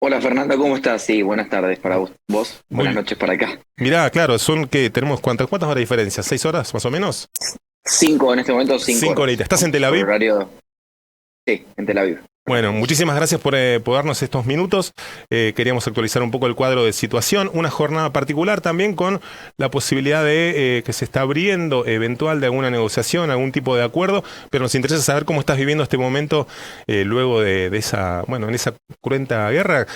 Hola Fernanda, ¿cómo estás? Sí, buenas tardes para vos, buenas Muy, noches para acá. mirá, claro, son que tenemos cuántas horas de diferencia, 6 horas más o menos. 5 en este momento, cinco 5 horitas. horas. ¿Estás en Tel Estamos por Aviv? horario, sí, en Tel Aviv, Bueno, correcto. muchísimas gracias por darnos estos minutos. Queríamos actualizar un poco el cuadro de situación. Una jornada particular también con la posibilidad de que se está abriendo eventual de alguna negociación, algún tipo de acuerdo, pero nos interesa saber cómo estás viviendo este momento luego de esa, bueno, en esa cruenta guerra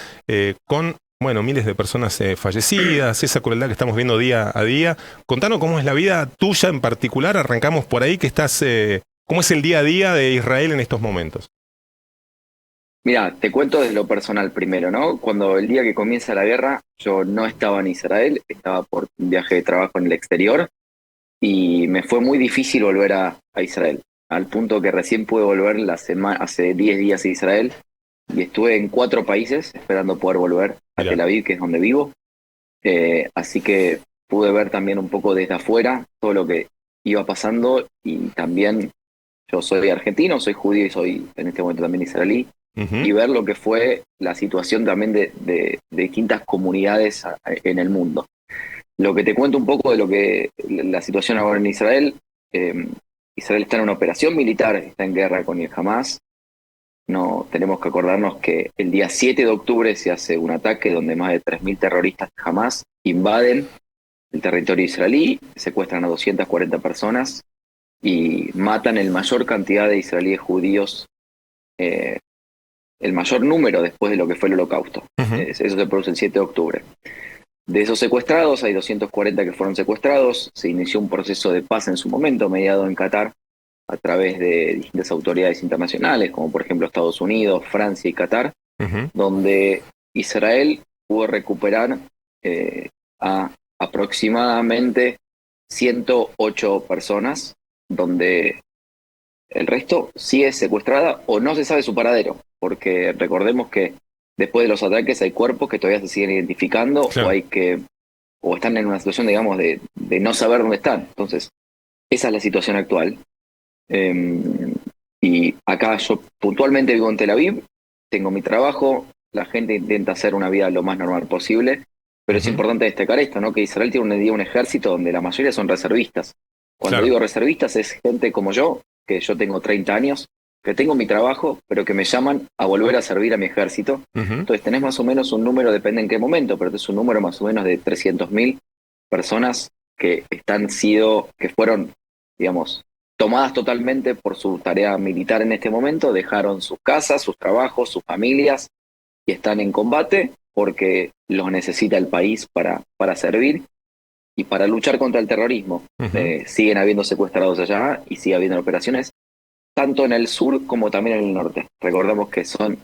con, bueno, miles de personas fallecidas, esa crueldad que estamos viendo día a día. Contanos cómo es la vida tuya en particular. Arrancamos por ahí, cómo es el día a día de Israel en estos momentos. Mira, te cuento desde lo personal primero, ¿no? Cuando el día que comienza la guerra, yo no estaba en Israel, estaba por un viaje de trabajo en el exterior y me fue muy difícil volver a Israel, al punto que recién pude volver hace 10 días a Israel y estuve en 4 países esperando poder volver a Mira. Tel Aviv, que es donde vivo. Así que pude ver también un poco desde afuera todo lo que iba pasando y también yo soy argentino, soy judío y soy en este momento también israelí Ujú. y ver lo que fue la situación también de distintas comunidades en el mundo. Lo que te cuento un poco de lo que la situación ahora en Israel, eh, Israel está en una operación militar, está en guerra con el Hamas. No, tenemos que acordarnos que el día 7 de octubre se hace un ataque donde más de 3.000 terroristas de Hamas invaden el territorio israelí, secuestran a 240 personas y matan el mayor cantidad de israelíes judíos, eh, el mayor número después de lo que fue el holocausto. Ujú. Eso se produce el 7 de octubre. De esos secuestrados, hay 240 que fueron secuestrados, se inició un proceso de paz en su momento, mediado en Qatar, a través de distintas autoridades internacionales, como por ejemplo Estados Unidos, Francia y Qatar, Ujú. donde Israel pudo recuperar a aproximadamente 108 personas, donde el resto sigue secuestrada o no se sabe su paradero, porque recordemos que después de los ataques hay cuerpos que todavía se siguen identificando Claro. o están en una situación, digamos, de no saber dónde están. Entonces, esa es la situación actual. Eh, y acá yo puntualmente vivo en Tel Aviv, tengo mi trabajo, la gente intenta hacer una vida lo más normal posible, pero es Ujú. importante destacar esto, ¿no? Que Israel tiene un ejército donde la mayoría son reservistas. Cuando Claro. digo reservistas es gente como yo, que yo tengo 30 años, que tengo mi trabajo, pero que me llaman a volver a servir a mi ejército. Ujú. Entonces tenés más o menos un número, depende en qué momento, pero es un número más o menos de 300.000 personas que fueron, digamos, tomadas totalmente por su tarea militar en este momento, dejaron sus casas, sus trabajos, sus familias y están en combate porque los necesita el país para servir y para luchar contra el terrorismo. Ujú. Siguen habiendo secuestrados allá y sigue habiendo operaciones tanto en el sur como también en el norte. Recordemos que son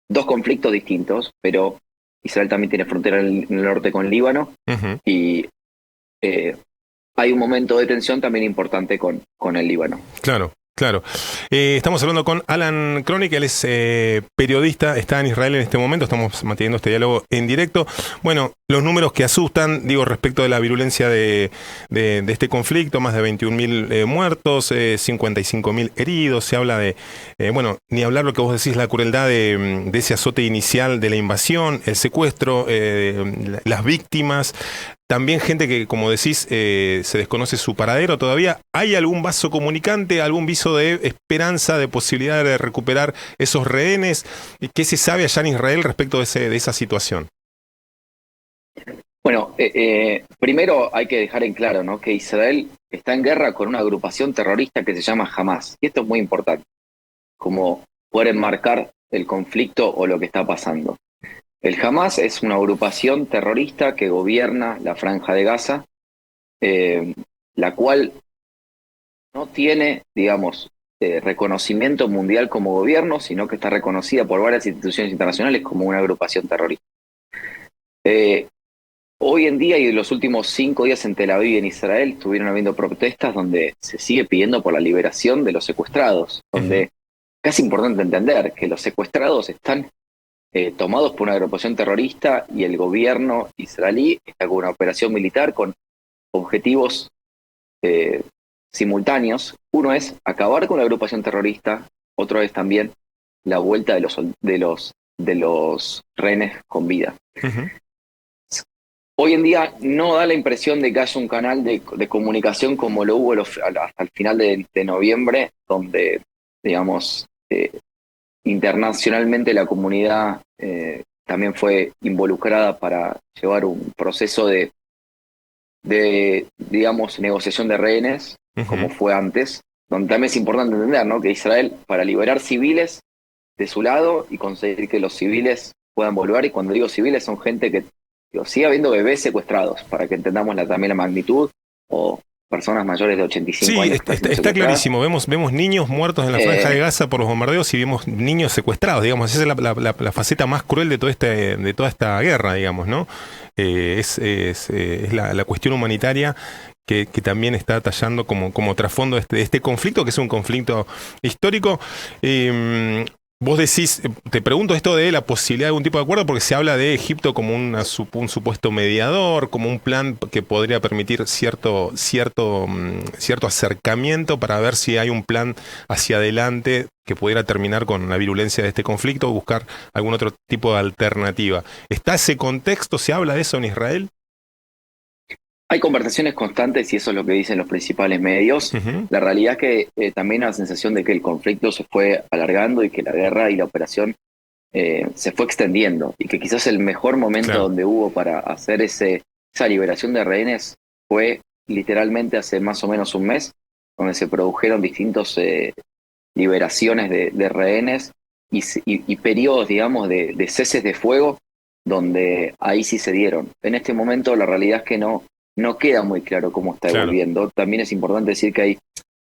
dos conflictos distintos, pero Israel también tiene frontera en el norte con Líbano Ujú. y eh, hay un momento de tensión también importante con el Líbano. Claro, claro. Estamos hablando con Alan Kronik, él es periodista, está en Israel en este momento, estamos manteniendo este diálogo en directo. Bueno, los números que asustan, digo, respecto de la virulencia de este conflicto, más de 21.000 muertos, 55.000 heridos, se habla bueno, ni hablar lo que vos decís, la crueldad de ese azote inicial de la invasión, el secuestro, las víctimas. También gente que, como decís, se desconoce su paradero todavía. ¿Hay algún vaso comunicante, algún viso de esperanza, de posibilidad de recuperar esos rehenes? ¿Qué se sabe allá en Israel respecto de esa situación? Bueno, primero hay que dejar en claro, ¿no? Que Israel está en guerra con una agrupación terrorista que se llama Hamas. Y esto es muy importante, como poder enmarcar el conflicto o lo que está pasando. El Hamas es una agrupación terrorista que gobierna la Franja de Gaza, eh, la cual no tiene, digamos, reconocimiento mundial como gobierno, sino que está reconocida por varias instituciones internacionales como una agrupación terrorista. Eh, Hoy en día y en los últimos 5 días en Tel Aviv y en Israel estuvieron habiendo protestas donde se sigue pidiendo por la liberación de los secuestrados, Ujú. donde es importante entender que los secuestrados están tomados por una agrupación terrorista y el gobierno israelí está con una operación militar con objetivos eh, simultáneos. Uno es acabar con la agrupación terrorista, otro es también la vuelta de los de los rehenes con vida. Ujú. Hoy en día no da la impresión de que haya un canal de comunicación como lo hubo hasta el final de noviembre, donde, digamos, internacionalmente la comunidad también fue involucrada para llevar un proceso de, digamos, negociación de rehenes, como Ujú. fue antes, donde también es importante entender, ¿no?, que Israel, para liberar civiles de su lado y conseguir que los civiles puedan volver, y cuando digo civiles son gente que, digo, sigue habiendo bebés secuestrados, para que entendamos también la magnitud, o personas mayores de 85 Sí, años que están siendo está secuestradas. clarísimo. Vemos niños muertos en la franja de Eh, Gaza por los bombardeos y vemos niños secuestrados, digamos. Esa es la faceta más cruel de de toda esta guerra, digamos, ¿no? Es la cuestión humanitaria que también está tallando como trasfondo de este conflicto, que es un conflicto histórico. Vos decís, te pregunto esto de la posibilidad de algún tipo de acuerdo, porque se habla de Egipto como un supuesto mediador, como un plan que podría permitir cierto acercamiento para ver si hay un plan hacia adelante que pudiera terminar con la virulencia de este conflicto o buscar algún otro tipo de alternativa. ¿Está ese contexto? ¿Se habla de eso en Israel? Hay conversaciones constantes y eso es lo que dicen los principales medios. Ujú. La realidad es que también hay la sensación de que el conflicto se fue alargando y que la guerra y la operación se fue extendiendo, y que quizás el mejor momento Claro, donde hubo para hacer esa liberación de rehenes fue literalmente hace más o menos un mes, donde se produjeron distintos liberaciones de rehenes y periodos, digamos, de ceses de fuego, donde ahí sí se dieron. En este momento la realidad es que no queda muy claro cómo está claro. evolviendo. También es importante decir que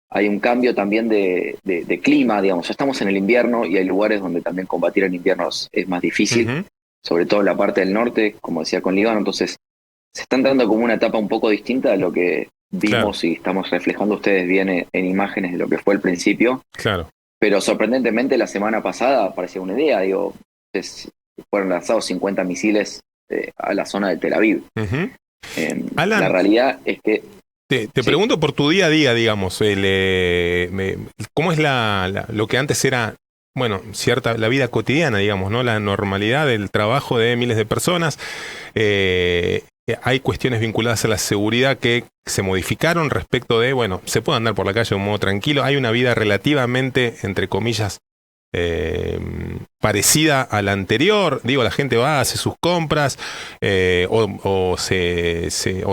hay un cambio también de clima, digamos. Ya estamos en el invierno y hay lugares donde también combatir en invierno es más difícil, Ujú. sobre todo en la parte del norte, como decía con Líbano. Entonces, se están dando como una etapa un poco distinta de lo que Claro, vimos y estamos reflejando ustedes bien en imágenes de lo que fue el principio. claro. Pero sorprendentemente la semana pasada parecía una idea, digo, fueron lanzados 50 misiles a la zona de Tel Aviv. Ujú. La Alan, realidad es que te sí. pregunto por tu día a día, digamos, ¿cómo es lo que antes era, bueno, la vida cotidiana, digamos, ¿no? La normalidad del trabajo de miles de personas. Hay cuestiones vinculadas a la seguridad que se modificaron respecto de, bueno, se puede andar por la calle de un modo tranquilo. Hay una vida relativamente, entre comillas, eh, parecida a la anterior. Digo, la gente va, hace sus compras, o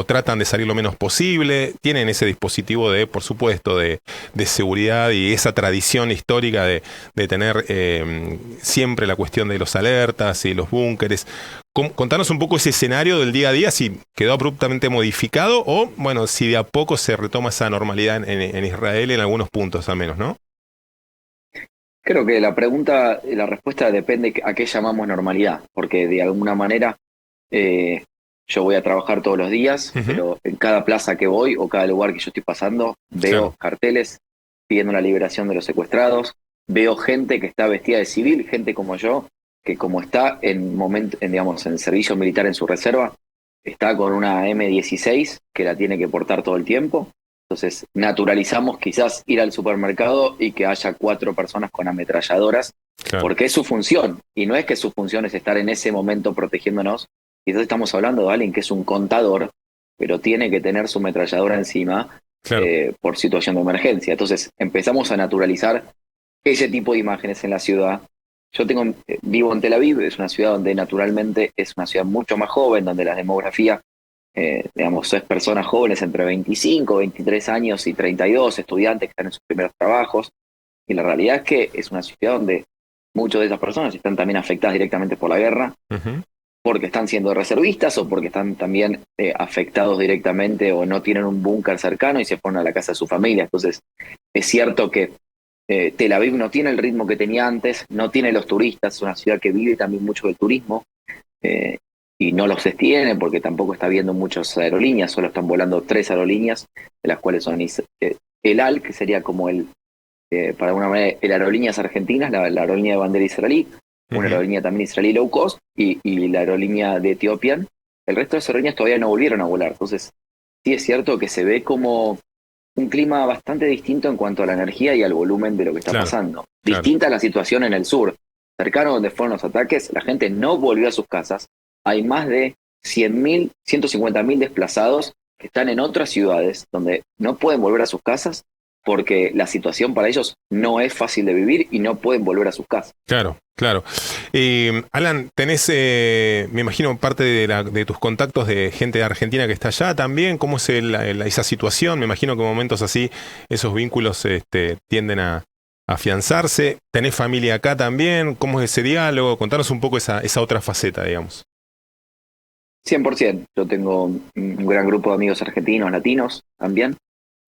tratan de salir lo menos posible. Tienen ese dispositivo por supuesto, de seguridad y esa tradición histórica de tener siempre la cuestión de los alertas y los búnkeres. Contanos un poco ese escenario del día a día, si quedó abruptamente modificado o, bueno, si de a poco se retoma esa normalidad en Israel en algunos puntos al menos, ¿no? Creo que la respuesta depende a qué llamamos normalidad, porque de alguna manera yo voy a trabajar todos los días, Ujú. pero en cada plaza que voy o cada lugar que yo estoy pasando, Claro, veo carteles pidiendo la liberación de los secuestrados, veo gente que está vestida de civil, gente como yo, que como está digamos, en el servicio militar en su reserva, está con una M16 que la tiene que portar todo el tiempo. Entonces, naturalizamos quizás ir al supermercado y que haya 4 personas con ametralladoras, claro, porque es su función, y no es que su función es estar en ese momento protegiéndonos. Quizás estamos hablando de alguien que es un contador, pero tiene que tener su ametralladora encima claro. por situación de emergencia. Entonces, empezamos a naturalizar ese tipo de imágenes en la ciudad. Vivo en Tel Aviv, es una ciudad donde naturalmente es una ciudad mucho más joven, donde la demografía, digamos, es personas jóvenes entre 25, 23 años y 32, estudiantes que están en sus primeros trabajos. Y la realidad es que es una ciudad donde muchas de esas personas están también afectadas directamente por la guerra, Ujú. porque están siendo reservistas o porque están también afectados directamente o no tienen un búnker cercano y se ponen a la casa de su familia. Entonces, es cierto que Tel Aviv no tiene el ritmo que tenía antes, no tiene los turistas, es una ciudad que vive también mucho del turismo, eh, y no los sostiene porque tampoco está viendo muchas aerolíneas, solo están volando 3 aerolíneas, de las cuales son El Al, que sería como para una manera, el Aerolíneas Argentinas, la aerolínea de bandera israelí, una Ujú. aerolínea también israelí low cost, y la aerolínea de Ethiopian. El resto de las aerolíneas todavía no volvieron a volar. Entonces, sí es cierto que se ve como un clima bastante distinto en cuanto a la energía y al volumen de lo que está Claro, pasando. claro. Distinta a la situación en el sur. cercano donde fueron los ataques, la gente no volvió a sus casas. Hay más de 100.000, 150.000 desplazados que están en otras ciudades donde no pueden volver a sus casas porque la situación para ellos no es fácil de vivir y no pueden volver a sus casas. Claro, claro. Alan, tenés, me imagino, parte de tus contactos de gente de Argentina que está allá también. ¿Cómo es esa situación? Me imagino que en momentos así esos vínculos tienden a afianzarse. ¿Tenés familia acá también? ¿Cómo es ese diálogo? Contanos un poco esa otra faceta, digamos. 100%. Yo tengo un gran grupo de amigos argentinos, latinos también,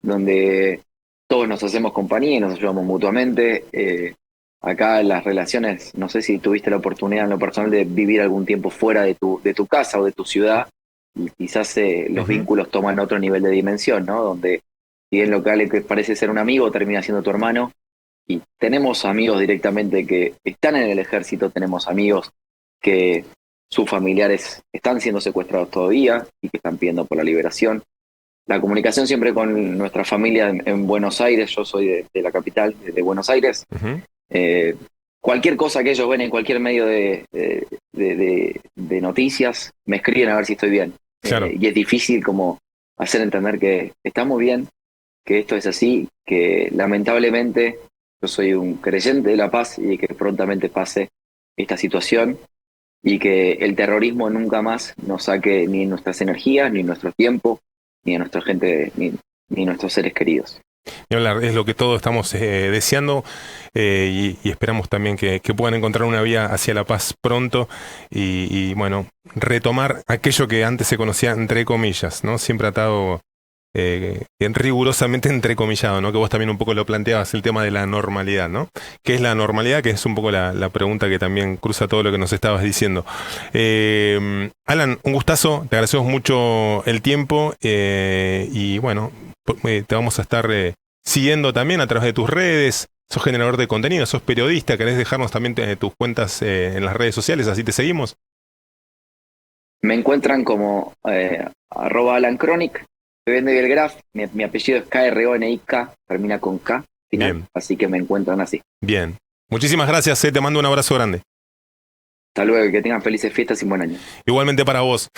donde todos nos hacemos compañía y nos ayudamos mutuamente. Acá las relaciones, no sé si tuviste la oportunidad en lo personal de vivir algún tiempo fuera de tu casa o de tu ciudad, y quizás los vínculos toman otro nivel de dimensión, ¿no? Donde si bien local que parece ser un amigo termina siendo tu hermano, y tenemos amigos directamente que están en el ejército, tenemos amigos que sus familiares están siendo secuestrados todavía y que están pidiendo por la liberación. La comunicación siempre con nuestra familia en Buenos Aires, yo soy de la capital, de Buenos Aires. Cualquier cosa que ellos ven en cualquier medio de noticias, me escriben a ver si estoy bien. Claro. Y es difícil como hacer entender que estamos bien, que esto es así, que lamentablemente yo soy un creyente de la paz y que prontamente pase esta situación y que el terrorismo nunca más nos saque ni nuestras energías, ni nuestro tiempo, ni a nuestra gente, ni nuestros seres queridos. Es lo que todos estamos deseando y esperamos también que puedan encontrar una vía hacia la paz pronto y bueno, retomar aquello que antes se conocía entre comillas, ¿no? Siempre atado rigurosamente entrecomillado, ¿no? Que vos también un poco lo planteabas, el tema de la normalidad, ¿no? ¿Qué es la normalidad? Que es un poco la pregunta que también cruza todo lo que nos estabas diciendo. Alan, un gustazo, te agradecemos mucho el tiempo y bueno, te vamos a estar siguiendo también a través de tus redes. Sos generador de contenido, sos periodista, querés dejarnos también tus cuentas en las redes sociales, así te seguimos. Me encuentran como @AlanCronic. Soy de Belgraf, mi apellido es KRONIK, termina con K final, bien. Así que me encuentran así. Bien, muchísimas gracias, te mando un abrazo grande. Hasta luego, que tengan felices fiestas y buen año. Igualmente para vos.